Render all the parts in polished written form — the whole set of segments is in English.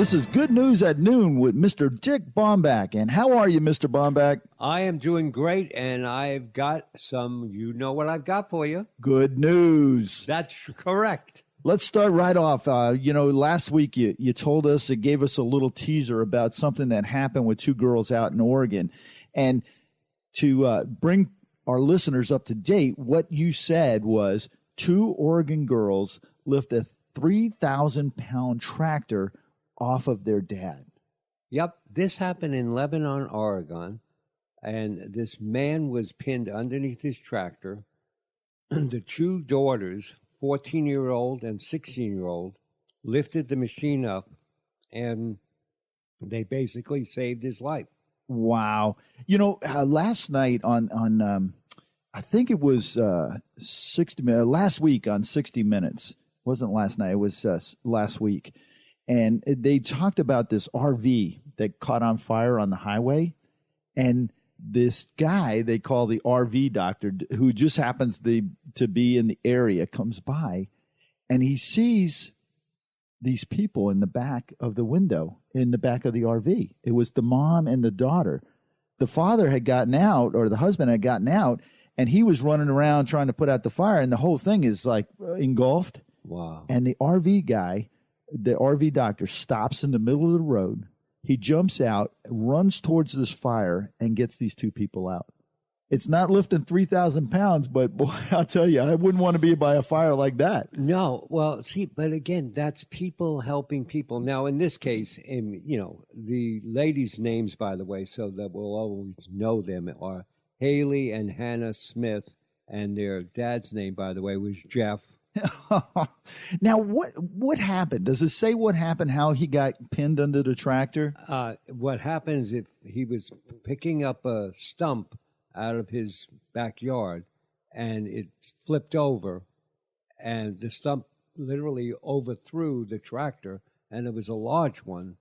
This is Good News at Noon with Mr. Dick Baumbach. And how are you, Mr. Baumbach? I am doing great, and I've got some, you know what I've got for you. Good news. That's correct. Let's start right off. Last week you told us, it gave us a little teaser about something that happened with two girls out in Oregon. And to bring our listeners up to date, what you said was two Oregon girls lift a 3,000-pound tractor off of their dad. Yep, this happened in Lebanon, Oregon, and this man was pinned underneath his tractor. The two daughters, 14-year-old and 16-year-old, lifted the machine up, and they basically saved his life. Wow. Last night on I think it was 60 minutes, last week on 60 Minutes. It wasn't last night, it was last week. And they talked about this RV that caught on fire on the highway. And this guy they call the RV doctor, who just happens to be in the area, comes by and he sees these people in the back of the window, in the back of the RV. It was the mom and the daughter. The father had gotten out, or the husband had gotten out, and he was running around trying to put out the fire, and the whole thing is like engulfed. Wow. And the RV guy, the RV doctor, stops in the middle of the road. He jumps out, runs towards this fire, and gets these two people out. It's not lifting 3,000 pounds, but boy, I'll tell you, I wouldn't want to be by a fire like that. No, well, see, but again, that's people helping people. Now, in this case, the ladies' names, by the way, so that we'll always know them, are Haley and Hannah Smith, and their dad's name, by the way, was Jeff. Now, what happened? Does it say what happened, how he got pinned under the tractor? What happens if he was picking up a stump out of his backyard and it flipped over, and the stump literally overthrew the tractor, and it was a large one,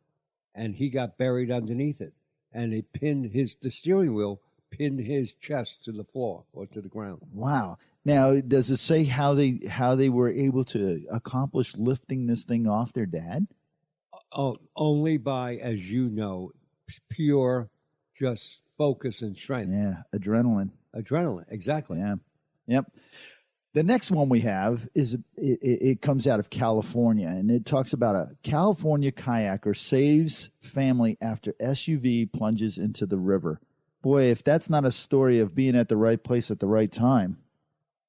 and he got buried underneath it, and it the steering wheel pinned his chest to the floor or to the ground. Wow. Now, does it say how they were able to accomplish lifting this thing off their dad? Oh, only by, as you know, pure just focus and strength. Yeah, adrenaline. Adrenaline, exactly. Yeah, yep. The next one we have is it comes out of California, and it talks about a California kayaker saves family after SUV plunges into the river. Boy, if that's not a story of being at the right place at the right time.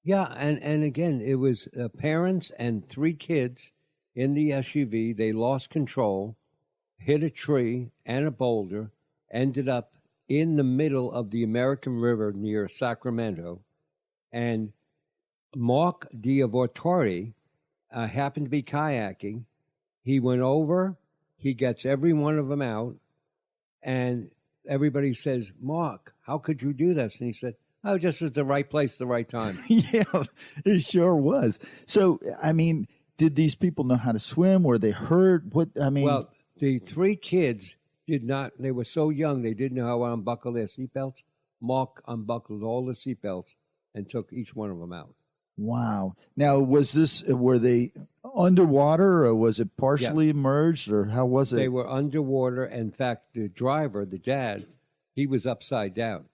Yeah, and again, it was parents and three kids in the SUV. They lost control, hit a tree and a boulder, ended up in the middle of the American River near Sacramento. And Mark Diavortori happened to be kayaking. He went over, he gets every one of them out, and everybody says, "Mark, how could you do this?" And he said, "Oh, just at the right place, the right time." Yeah, it sure was. So, I mean, did these people know how to swim? Were they hurt? Well, the three kids did not. They were so young, they didn't know how to unbuckle their seatbelts. Mark unbuckled all the seatbelts and took each one of them out. Wow. Now, were they underwater, or was it partially immersed, or how was it? They were underwater. In fact, the driver, the dad, he was upside down.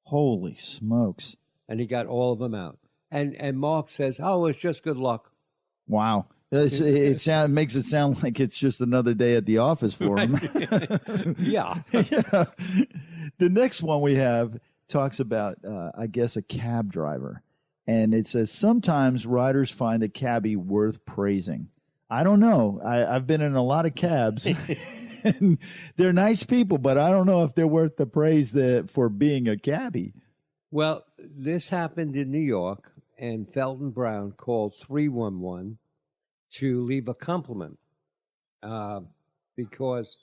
Holy smokes. And he got all of them out. And Mark says, "Oh, it's just good luck." Wow. It makes it sound like it's just another day at the office for him. Yeah. Yeah. The next one we have talks about, I guess, a cab driver. And it says, sometimes riders find a cabbie worth praising. I don't know. I've been in a lot of cabs. And they're nice people, but I don't know if they're worth the praise for being a cabbie. Well, this happened in New York, and Felton Brown called 311 to leave a compliment because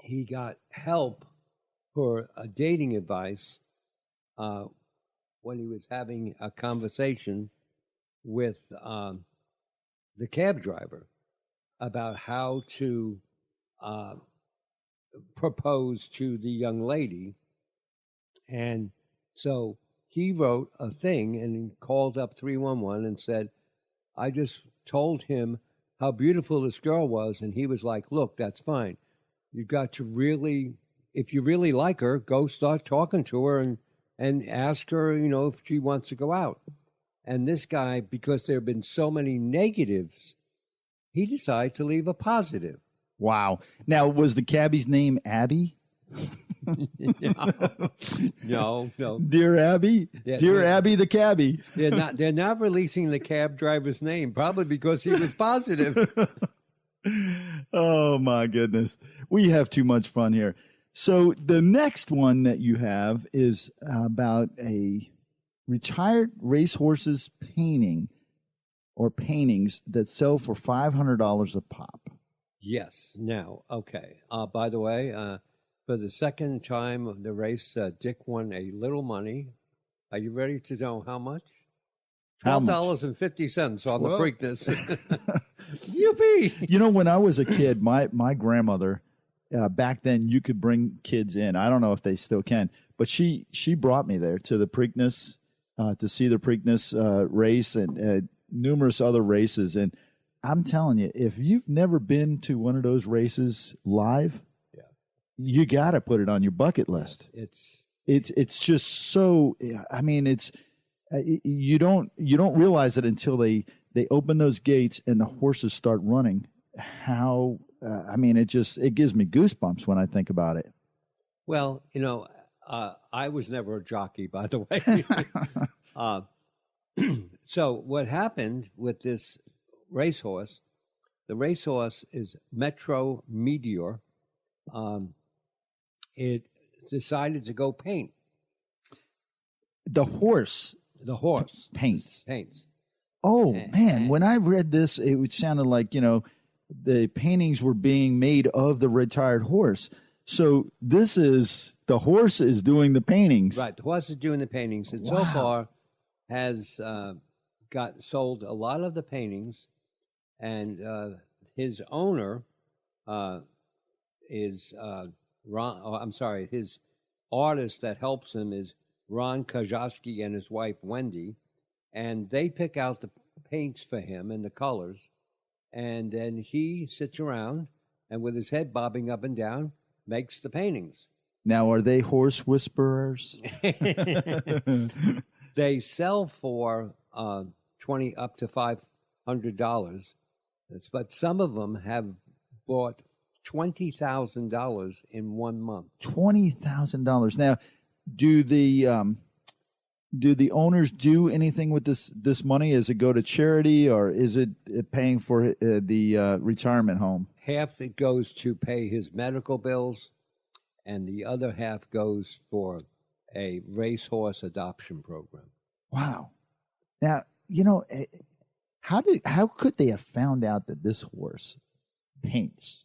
he got help for dating advice when he was having a conversation with the cab driver about how to propose to the young lady. And so he wrote a thing and he called up 311 and said, "I just told him how beautiful this girl was, and he was like, "Look, that's fine. You got to really, if you really like her, go start talking to her and ask her, if she wants to go out." And this guy, because there have been so many negatives, he decided to leave a positive. Wow. Now, was the cabbie's name Abby? No. Dear Abby? Dear Abby the cabbie. They're not releasing the cab driver's name, probably because he was positive. Oh, my goodness. We have too much fun here. So the next one that you have is about a retired racehorses painting or paintings that sell for $500 a pop. Yes. Now, okay. By the way, for the second time of the race, Dick won a little money. Are you ready to know how much? $12.50 on the Preakness. Yippee! When I was a kid, my grandmother, back then you could bring kids in. I don't know if they still can, but she brought me there to the Preakness to see the Preakness race and numerous other races. And I'm telling you, if you've never been to one of those races live, you got to put it on your bucket list. It's just so. I mean, it's you don't realize it until they open those gates and the horses start running. How I mean, it gives me goosebumps when I think about it. Well, I was never a jockey, by the way. So what happened with this racehorse? The racehorse is Metro Meteor. It decided to go paint. The horse paints. Oh, man. When I read this, it sounded like, the paintings were being made of the retired horse. So this is the horse is doing the paintings. Right. The horse is doing the paintings. And so far has sold a lot of the paintings. And his owner is Ron. His artist that helps him is Ron Kajowski and his wife Wendy, and they pick out the paints for him and the colors, and then he sits around and with his head bobbing up and down makes the paintings. Now, are they horse whisperers? They sell for $20 up to $500, but some of them have bought $20,000 in 1 month. $20,000. Now, do the owners do anything with this money? Does it go to charity, or is it paying for the retirement home? Half it goes to pay his medical bills, and the other half goes for a racehorse adoption program. Wow. Now, how could they have found out that this horse paints?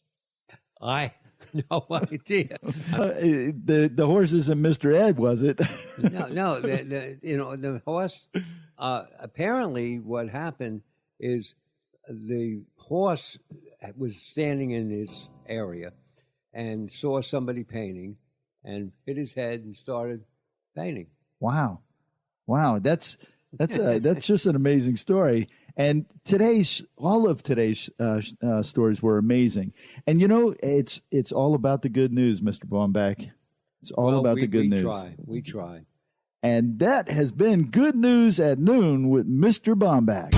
I no idea. The horse isn't Mr. Ed, was it? No. The horse. Apparently, what happened is the horse was standing in his area and saw somebody painting, and hit his head and started painting. Wow, that's just an amazing story. And all of today's stories were amazing. And it's all about the good news, Mr. Baumbach. It's all about the good news. We try. And that has been Good News at Noon with Mr. Baumbach.